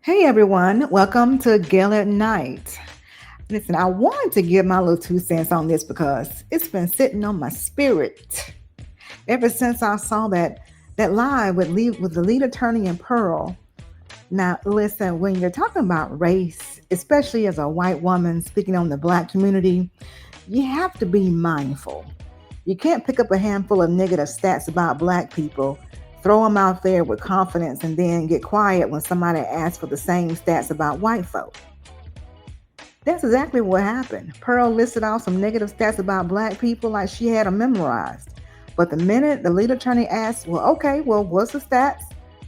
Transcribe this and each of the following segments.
Hey everyone, welcome to Gale at Night. Listen, I wanted to give my little 2 cents on this because it's been sitting on my spirit ever since I saw that live with the lead attorney and Pearl. Now, listen, when you're talking about race, especially as a white woman speaking on the black community, you have to be mindful. You can't pick up a handful of negative stats about black people, throw them out there with confidence, and then get quiet when somebody asks for the same stats about white folk. That's exactly what happened. Pearl listed off some negative stats about black people like she had them memorized. But the minute the lead attorney asked, well, okay, well, what's the stats?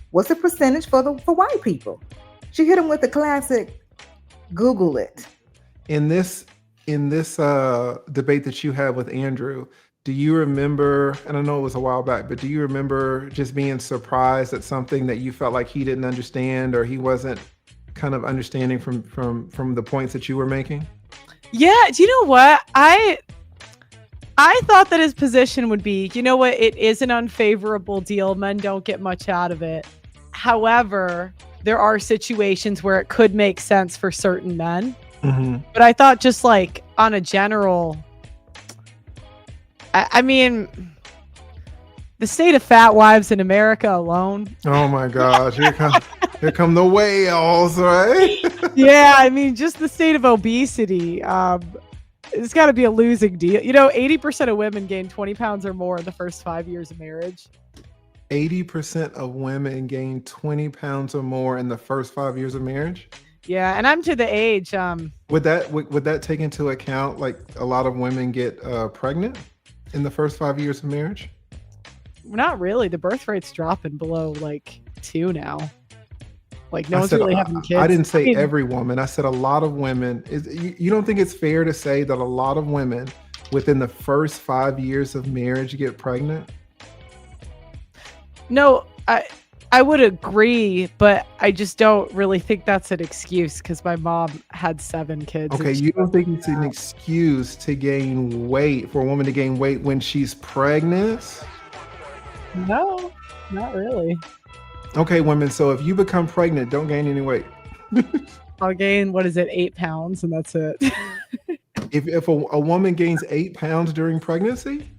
What's the percentage for white people? She hit him with the classic Google it. In this debate that you had with Andrew, do you remember, and I know it was a while back, but do you remember just being surprised at something that you felt like he didn't understand or he wasn't kind of understanding from the points that you were making? Yeah, do you know what? I thought that his position would be, you know what, it is an unfavorable deal. Men don't get much out of it. However, there are situations where it could make sense for certain men. Mm-hmm. But I thought just like on a general, I mean, the state of fat wives in America alone. Oh my gosh, here come the whales, right? Yeah, I mean, just the state of obesity. It's got to be a losing deal. 80% of women gain 20 pounds or more in the first 5 years of marriage. 80% of women gain 20 pounds or more in the first 5 years of marriage. Yeah, and I'm to the age. Would that take into account like a lot of women get pregnant in the first 5 years of marriage? Not really. The birth rate's dropping below like 2 now. Like no one's really having kids. I didn't say every woman. I said a lot of women. You don't think it's fair to say that a lot of women within the first 5 years of marriage get pregnant? No, I would agree, but I just don't really think that's an excuse because my mom had 7 kids. Okay, you don't think it's an excuse to gain weight, for a woman to gain weight when she's pregnant? No, not really. Okay, women, so if you become pregnant, don't gain any weight. I'll gain, 8 pounds, and that's it. If a woman gains 8 pounds during pregnancy?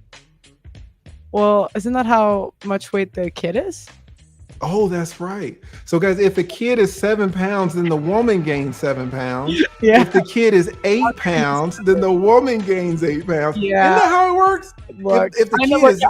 Well, isn't that how much weight the kid is? Oh, that's right. So, guys, if the kid is 7 pounds, then the woman gains 7 pounds. Yeah. If the kid is 8 pounds, then the woman gains 8 pounds. Yeah. Isn't that how it works? Look, if the I know, kid is,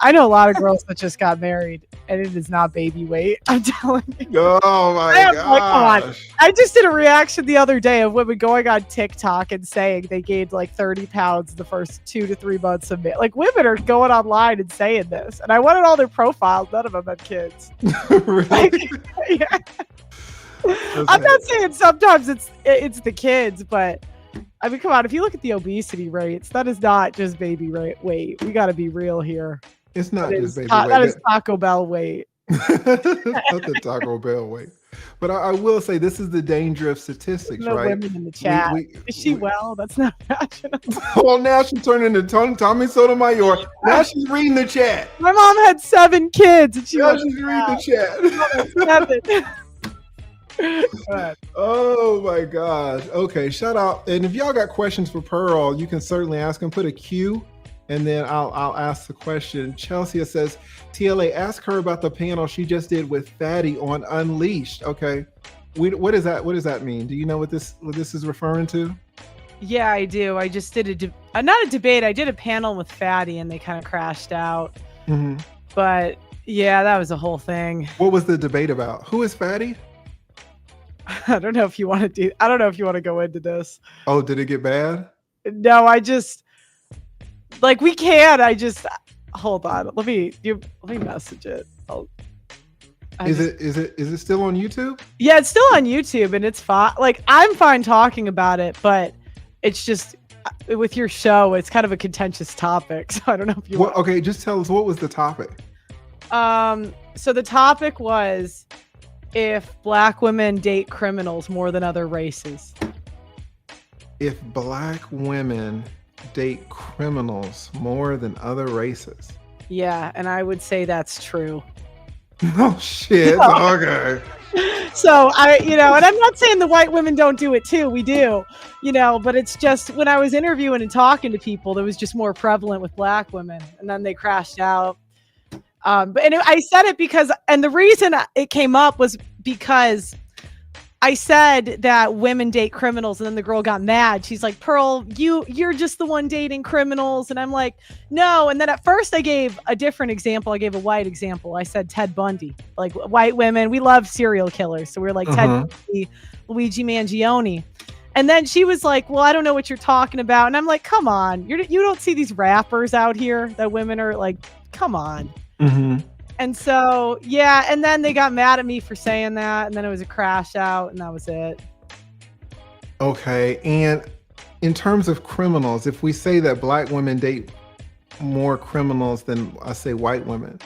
I know a lot of girls that just got married, and it is not baby weight. I'm telling you. oh my Like, come on. gosh. I just did a reaction the other day of women going on TikTok and saying they gained like 30 pounds the first 2 to 3 months of it. Like women are going online and saying this, and I went on all their profiles. None of them had kids. Really? Yeah. I'm not saying sometimes it's the kids, but I mean, come on. If you look at the obesity rates, that is not just baby weight. We got to be real here. It's not just baby That weight. is Taco Bell weight. Not the Taco Bell weight. But I will say this is the danger of statistics, No right? women in the chat. Is she well? That's not fashionable. Well, now she's turning into Tommy Sotomayor. Now she's reading the chat. My mom had 7 kids, and Now she's reading the chat. 7. Oh my gosh. Okay, shout out. And if y'all got questions for Pearl, you can certainly ask them. Put a Q, and then I'll ask the question. Chelsea says, TLA, ask her about the panel she just did with Fatty on Unleashed. Okay. What does that mean? Do you know what this is referring to? Yeah, I do. I just did not a debate. I did a panel with Fatty, and they kind of crashed out. Mm-hmm. But yeah, that was a whole thing. What was the debate about? Who is Fatty? I don't know if you want to go into this. Oh, did it get bad? No, I just we can. I just hold on. Let me message it. Is it still on YouTube? Yeah, it's still on YouTube, and it's fine. Like I'm fine talking about it, but it's just with your show, it's kind of a contentious topic. So I don't know if you. Okay, just tell us, what was the topic? So the topic was if black women date criminals more than other races. If black women date criminals more than other races. Yeah, and I would say that's true. Oh shit. Okay. So and I'm not saying the white women don't do it too. We do, but it's just when I was interviewing and talking to people, that was just more prevalent with black women, and then they crashed out. I said it because, and the reason it came up was because I said that women date criminals, and then the girl got mad. She's like, Pearl, you're just the one dating criminals. And I'm like, no. And then at first I gave a different example. I gave a white example. I said Ted Bundy, like white women. We love serial killers. So we're like Ted Bundy, Luigi Mangione. And then she was like, well, I don't know what you're talking about. And I'm like, come on. You don't see these rappers out here that women are like, come on. And so, yeah, and then they got mad at me for saying that, and then it was a crash out, and that was it. Okay, and in terms of criminals, if we say that black women date more criminals than, I say, white women,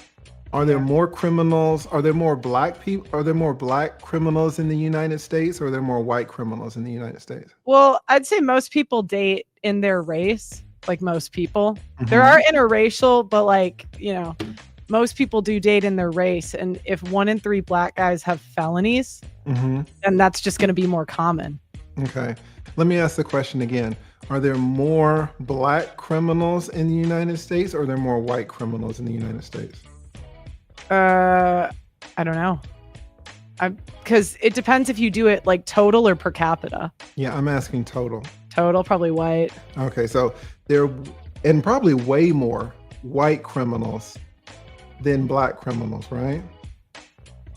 are there more criminals? Are there more black people? Are there more black criminals in the United States, or are there more white criminals in the United States? Well, I'd say most people date in their race, like most people. There are interracial, but most people do date in their race. And if 1 in 3 black guys have felonies, then that's just going to be more common. Okay. Let me ask the question again. Are there more black criminals in the United States, or are there more white criminals in the United States? I don't know. Because it depends if you do it like total or per capita. Yeah, I'm asking total. Total, probably white. Okay, so and probably way more white criminals than black criminals, right?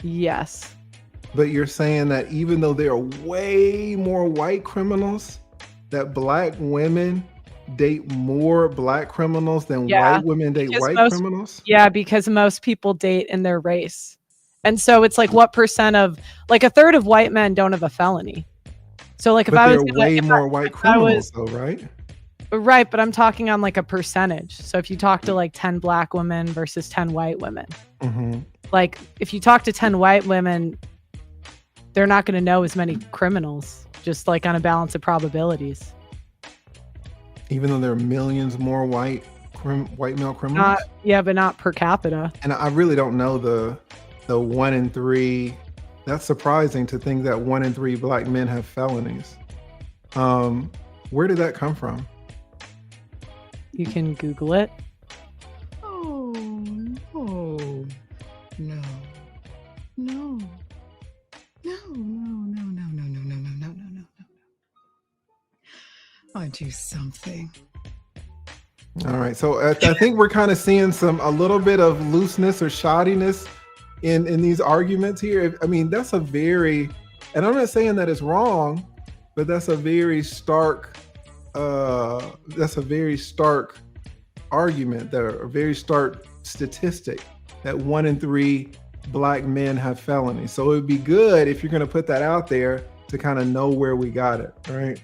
Yes. But you're saying that even though there are way more white criminals, that black women date more black criminals than white women date white criminals? Yeah, because most people date in their race. And so it's like what percent of, like a third of white men don't have a felony. So like if I was way more white criminals though, right? Right, but I'm talking on like a percentage. So if you talk to like 10 black women versus 10 white women, like if you talk to 10 white women, they're not going to know as many criminals, just like on a balance of probabilities. Even though there are millions more white male criminals? But not per capita. And I really don't know the 1 in 3. That's surprising to think that 1 in 3 black men have felonies. Where did that come from? You can Google it. Oh, no. No. No. No. I'll do something. All right. So I think we're kind of seeing a little bit of looseness or shoddiness in these arguments here. I mean, that's a very, and I'm not saying that it's wrong, but that's a very stark argument, a very stark statistic that 1 in 3 black men have felonies. So it would be good if you're going to put that out there to kind of know where we got it, right?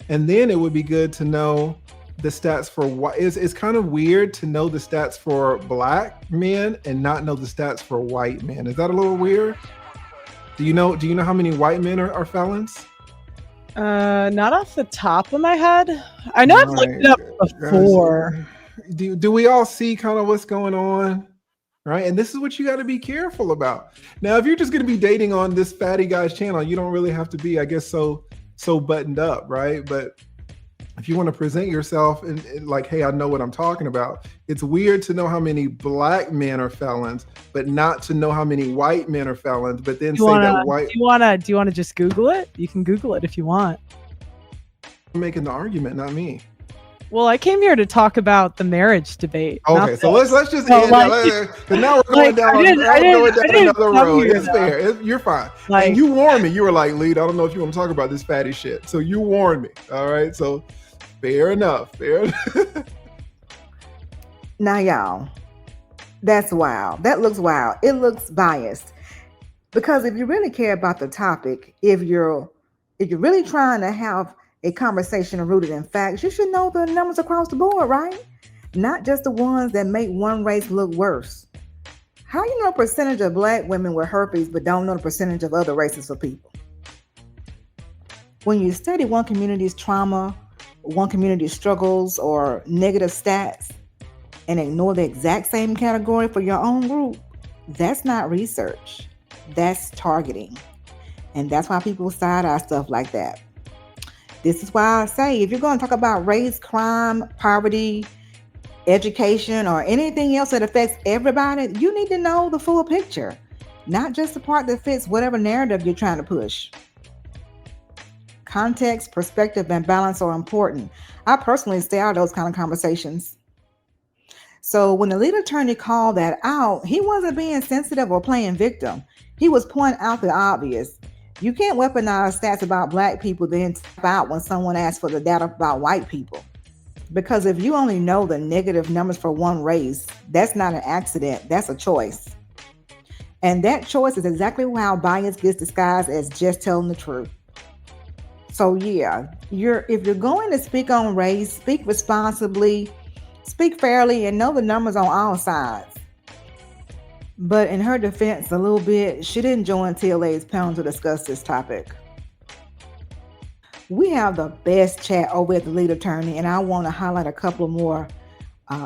And then it would be good to know the stats for white. It's kind of weird to know the stats for black men and not know the stats for white men. Is that a little weird? Do you know how many white men are felons? Not off the top of my head. I know I've looked it up before. Do we all see kind of what's going on? Right. And this is what you got to be careful about. Now, if you're just going to be dating on this fatty guy's channel, you don't really have to be, I guess, so buttoned up. Right. But if you want to present yourself and like, hey, I know what I'm talking about. It's weird to know how many black men are felons, but not to know how many white men are felons. But then that white. Do you want to just Google it? You can Google it if you want. I'm making the argument, not me. Well, I came here to talk about the marriage debate. Okay, so let's just end it. Because now we're going down another road. It's fair. You're fine. And you warned me. You were like, Lead, I don't know if you want to talk about this fatty shit. So you warned me. All right. So fair enough. Now, y'all, that's wild. That looks wild. It looks biased. Because if you really care about the topic, if you're really trying to have a conversation rooted in facts, you should know the numbers across the board, right? Not just the ones that make one race look worse. How you know a percentage of black women with herpes but don't know the percentage of other races of people? When you study one community's trauma, one community's struggles, or negative stats, and ignore the exact same category for your own group, That's not research. That's targeting. And that's why people side eye stuff like that. This is why I say if you're going to talk about race, crime, poverty, education, or anything else that affects everybody, you need to know the full picture, not just the part that fits whatever narrative you're trying to push. Context, perspective, and balance are important. I personally stay out of those kind of conversations. So when the lead attorney called that out, he wasn't being sensitive or playing victim. He was pointing out the obvious. You can't weaponize stats about black people then tap out when someone asks for the data about white people. Because if you only know the negative numbers for one race, that's not an accident, that's a choice. And that choice is exactly how bias gets disguised as just telling the truth. So yeah, if you're going to speak on race, speak responsibly, speak fairly, and know the numbers on all sides. But in her defense, a little bit, she didn't join TLA's panel to discuss this topic. We have the best chat over at the lead attorney, and I want to highlight a couple of more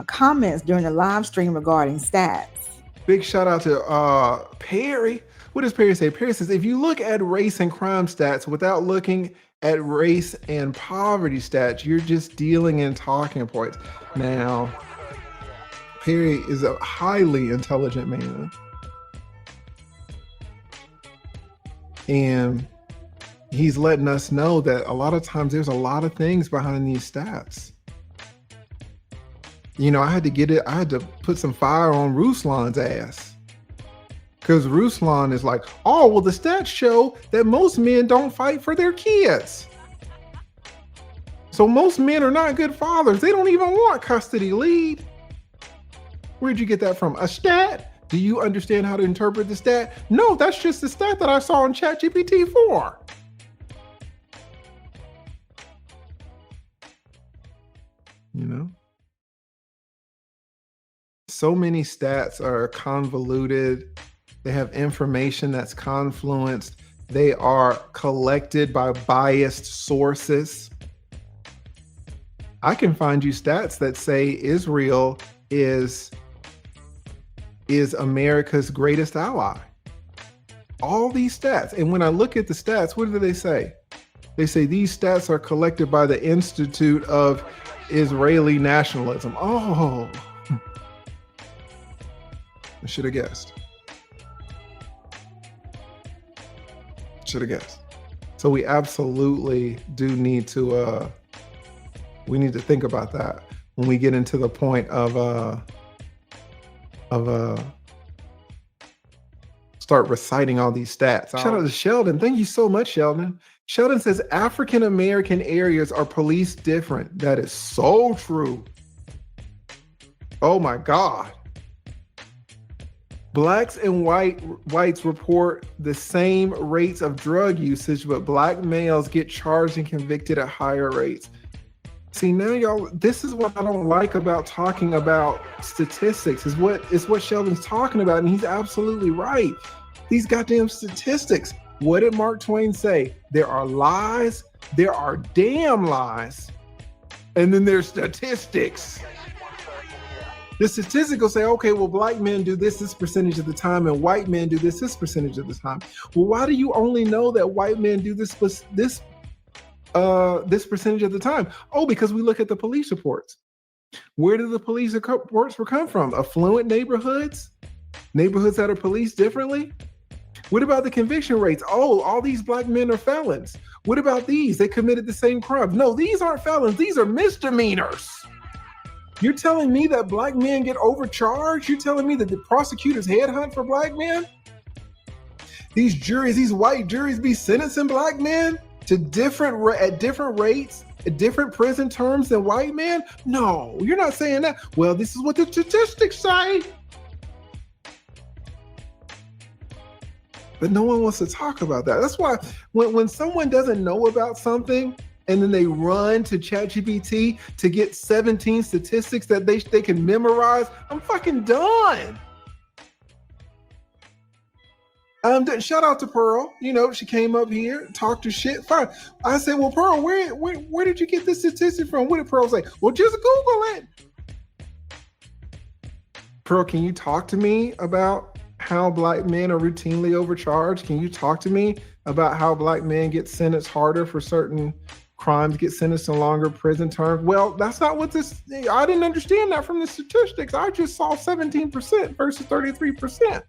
comments during the live stream regarding stats. Big shout out to Perry. What does Perry say? Perry says, if you look at race and crime stats without looking at race and poverty stats, you're just dealing in talking points. Now, Perry is a highly intelligent man. And he's letting us know that a lot of times there's a lot of things behind these stats. You know, I had to put some fire on Ruslan's ass. Because Ruslan is like, oh, well, the stats show that most men don't fight for their kids. So most men are not good fathers. They don't even want custody lead. Where'd you get that from? A stat? Do you understand how to interpret the stat? No, that's just the stat that I saw in ChatGPT 4. You know? So many stats are convoluted. They have information that's confluenced. They are collected by biased sources. I can find you stats that say Israel is America's greatest ally. All these stats. And when I look at the stats, what do they say? They say these stats are collected by the Institute of Israeli Nationalism. Oh, I should have guessed. Should have guessed. So we absolutely do need to think about that when we get into the point of start reciting all these stats. Shout out to Sheldon. Thank you so much, Sheldon. Sheldon says African American areas are policed different. That is so true. Oh my God. Blacks and whites report the same rates of drug usage, but black males get charged and convicted at higher rates. See, now y'all, this is what I don't like about talking about statistics, is what Sheldon's talking about, and he's absolutely right. These goddamn statistics. What did Mark Twain say? There are lies, there are damn lies, and then there's statistics. The statistics will say, okay, well, black men do this percentage of the time, and white men do this percentage of the time. Well, why do you only know that white men do this percentage of the time? Oh, because we look at the police reports. Where do the police reports come from? Affluent neighborhoods? Neighborhoods that are policed differently? What about the conviction rates? Oh, all these black men are felons. What about these? They committed the same crimes. No, these aren't felons. These are misdemeanors. You're telling me that black men get overcharged? You're telling me that the prosecutors headhunt for black men? These juries, these white juries be sentencing black men to different rates, at different prison terms than white men? No, you're not saying that. Well, this is what the statistics say. But no one wants to talk about that. That's why when someone doesn't know about something, and then they run to ChatGPT to get 17 statistics that they can memorize, I'm fucking done. Shout out to Pearl. You know, she came up here, talked her shit. Fine. I said, well, Pearl, where did you get this statistic from? What did Pearl say? Well, just Google it. Pearl, can you talk to me about how black men are routinely overcharged? Can you talk to me about how black men get sentenced harder for certain crimes, get sentenced to longer prison terms? Well, that's not what this, I didn't understand that from the statistics. I just saw 17% versus 33%.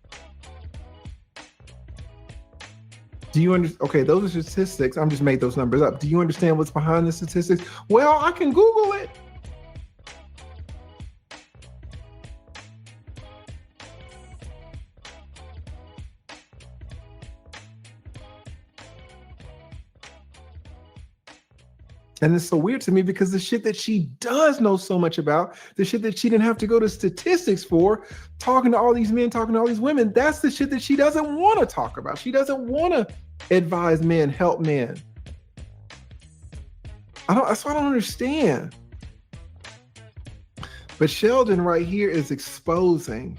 Do you understand? Okay, those are statistics. I'm just made those numbers up. Do you understand what's behind the statistics? Well, I can Google it. And it's so weird to me because the shit that she does know so much about, the shit that she didn't have to go to statistics for, talking to all these men, talking to all these women, that's the shit that she doesn't want to talk about. She doesn't want to advise men, help men. That's what I don't understand. But Sheldon right here is exposing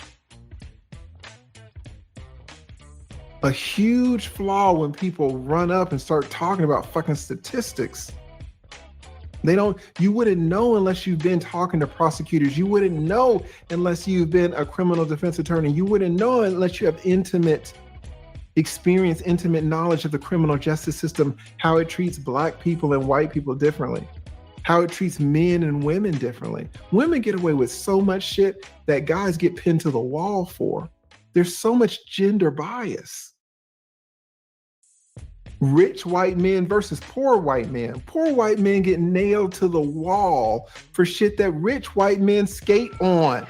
a huge flaw when people run up and start talking about fucking statistics. You wouldn't know unless you've been talking to prosecutors. You wouldn't know unless you've been a criminal defense attorney. You wouldn't know unless you have intimate experience, intimate knowledge of the criminal justice system, how it treats black people and white people differently, how it treats men and women differently. Women get away with so much shit that guys get pinned to the wall for. There's so much gender bias. Rich white men versus poor white men. Poor white men get nailed to the wall for shit that rich white men skate on.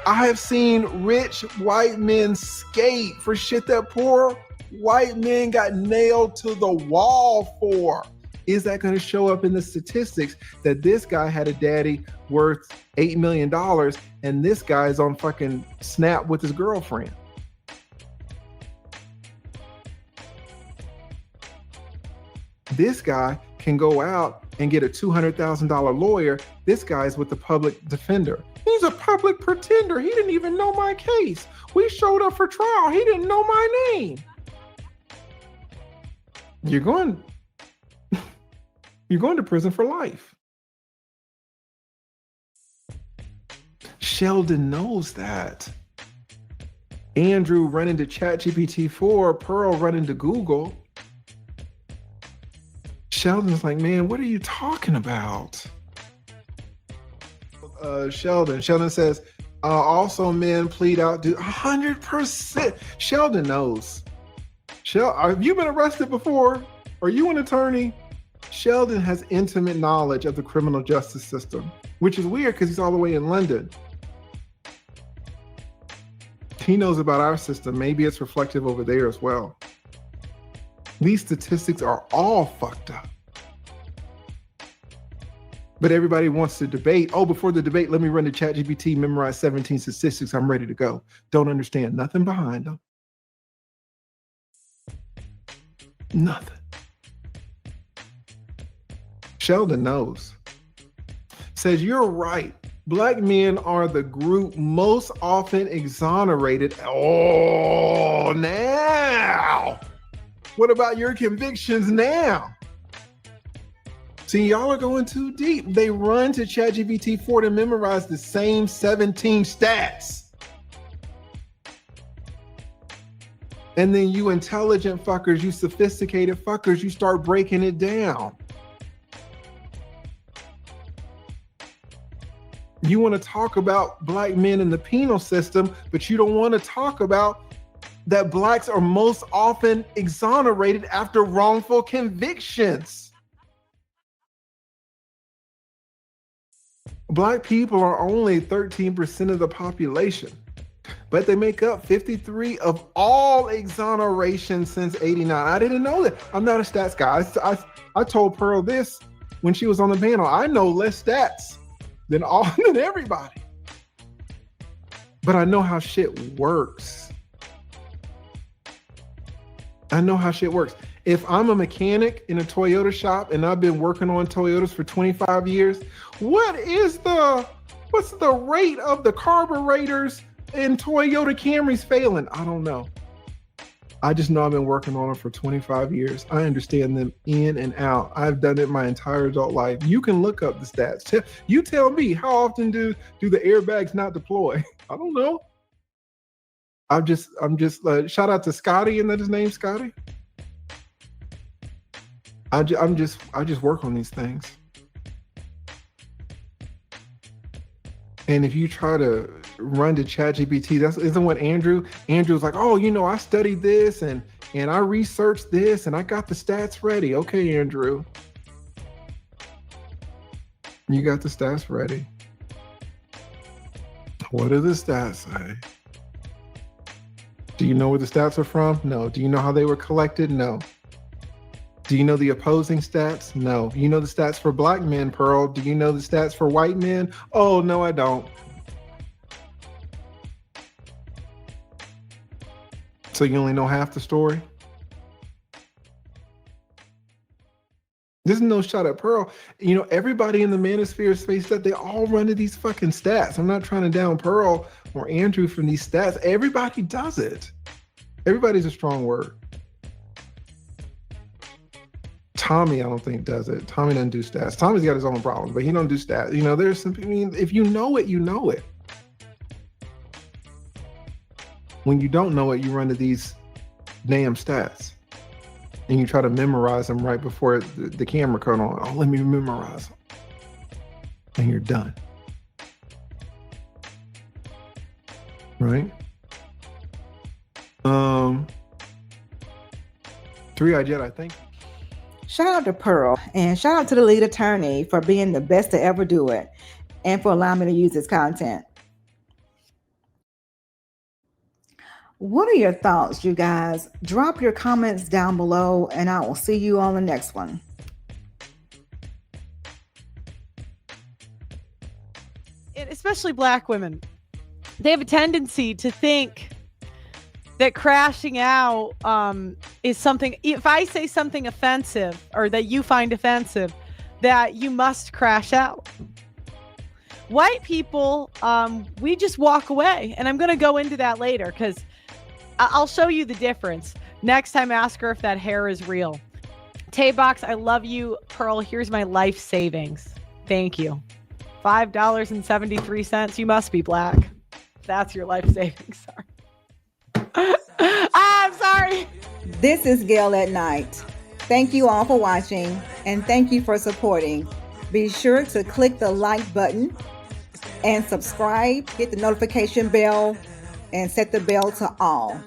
I have seen rich white men skate for shit that poor white men got nailed to the wall for. Is that going to show up in the statistics that this guy had a daddy worth $8 million and this guy is on fucking Snap with his girlfriend? This guy can go out and get a $200,000 lawyer. This guy's with the public defender. He's a public pretender. He didn't even know my case. We showed up for trial. He didn't know my name. You're going to prison for life. Sheldon knows that. Andrew run into ChatGPT-4, Pearl run into Google. Sheldon's like, man, what are you talking about? Sheldon says, also men plead out to 100%. Sheldon knows. Have you been arrested before? Are you an attorney? Sheldon has intimate knowledge of the criminal justice system, which is weird because he's all the way in London. He knows about our system. Maybe it's reflective over there as well. These statistics are all fucked up. But everybody wants to debate. Oh, before the debate, let me run to ChatGPT, memorize 17 statistics. I'm ready to go. Don't understand nothing behind them. Nothing. Sheldon knows. Says, you're right. Black men are the group most often exonerated. Oh, now. What about your convictions now? See, y'all are going too deep. They run to ChatGPT-4 to memorize the same 17 stats. And then you intelligent fuckers, you sophisticated fuckers, you start breaking it down. You want to talk about black men in the penal system, but you don't want to talk about that blacks are most often exonerated after wrongful convictions. Black people are only 13% of the population, but they make up 53% of all exonerations since 89. I didn't know that. I'm not a stats guy. I told Pearl this when she was on the panel. I know less stats than everybody, but I know how shit works. I know how shit works. If I'm a mechanic in a Toyota shop and I've been working on Toyotas for 25 years, what's the rate of the carburetors in Toyota Camrys failing? I don't know. I just know I've been working on them for 25 years. I understand them in and out. I've done it my entire adult life. You can look up the stats. You tell me, how often do the airbags not deploy? I don't know. I'm just shout out to Scotty. Isn't that his name, Scotty? I just work on these things. And if you try to run to ChatGPT, isn't what Andrew's like, oh, I studied this and I researched this and I got the stats ready. Okay, Andrew. You got the stats ready. What do the stats say? Do you know where the stats are from? No. Do you know how they were collected? No. Do you know the opposing stats? No. You know the stats for black men, Pearl? Do you know the stats for white men? Oh, no, I don't. So you only know half the story? This is no shot at Pearl. Everybody in the manosphere space that they all run to these fucking stats. I'm not trying to down Pearl or Andrew from these stats. Everybody does it. Everybody's a strong word. Tommy, I don't think does it. Tommy doesn't do stats. Tommy's got his own problems, but he don't do stats. There's some. If you know it, you know it. When you don't know it, you run to these damn stats, and you try to memorize them right before the camera cut on. Oh, let me memorize them, and you're done. Right? 3-Eyed Jedi, thank you. Shout out to Pearl and shout out to the lead attorney for being the best to ever do it and for allowing me to use his content. What are your thoughts, you guys? Drop your comments down below and I will see you on the next one. Especially black women, they have a tendency to think that crashing out is something. If I say something offensive or that you find offensive, that you must crash out. White people, we just walk away, and I'm going to go into that later because I'll show you the difference. Next time, ask her if that hair is real. Taybox, I love you. Pearl, here's my life savings. Thank you. $5.73. You must be black. That's your life savings. Sorry. I'm sorry. This is Gail at Night. Thank you all for watching and thank you for supporting. Be sure to click the like button and subscribe, hit the notification bell, and set the bell to all.